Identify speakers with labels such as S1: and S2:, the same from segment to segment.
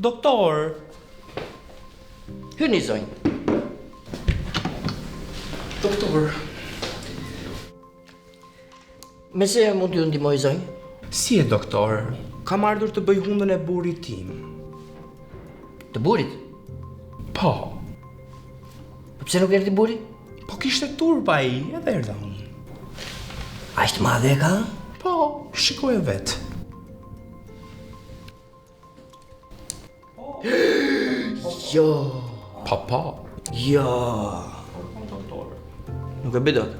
S1: Doktor!
S2: Hyni zonjë.
S1: Doktor!
S2: Me se mund t'ju ndihmoj zonjë?
S1: Si e doktor? Kam ardhur të bëj hundën e burrit tim.
S2: Të burit?
S1: Po.
S2: Pse nuk erdhi buri?
S1: Po kishte turpa ai, edhe erdha unë.
S2: Aq të madhe e ka?
S1: Po, shikoj vet.
S2: Jo.
S1: Po.
S2: Jo. Nuk e bëj dot.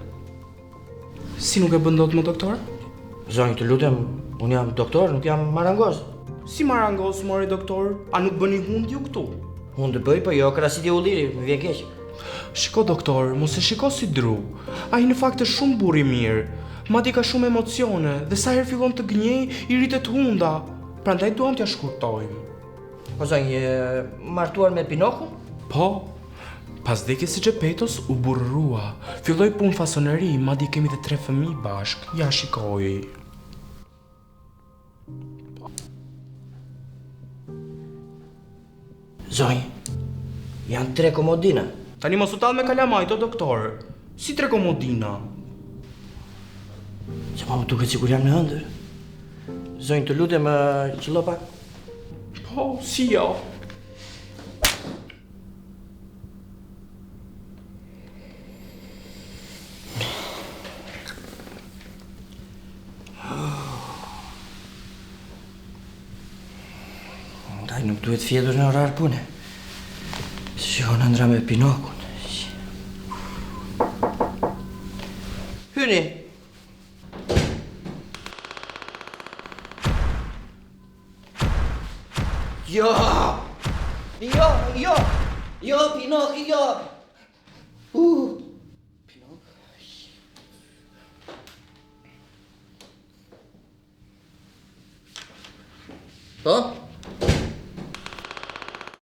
S1: Si nuk e bën dot më doktor?
S2: Zonjë, të lutem, unë jam doktor, nuk jam marangoz.
S1: Si marangos mori doktor? A nuk bëni hund ju këtu?
S2: Unë të bëj, po jo krasit e ulliri, më vjen keq.
S1: Shiko doktor, mos e shiko si dru. Ai në fakt është shumë burr i mirë. Madje ka shumë emocione dhe sa herë fillon të gënjej, i rritet hunda. Prandaj duam t'ja shkurtojmë.
S2: Po zonjë, je martuar me Pinokun?
S1: Po. Pas vdekjes së Gjepetos u burrua. Filloi punë fasoneri, madje kemi dhe 3 fëmijë bashk. Ja shikoj.
S2: Zonjë, janë 3 komodina.
S1: Tani mos u tall me kalamajt, o doktor. Si 3 komodina?
S2: Që pa më duket sikur jam në ëndër. Zonjë, të lutem, qëllo pak.
S1: Po, si jo.
S2: Ndaj nuk duhet fjetur në orar pune. Shiko në ndra me Pinokun. Hyni! Jo! Jo, Pinok, jo! Pinok... Po?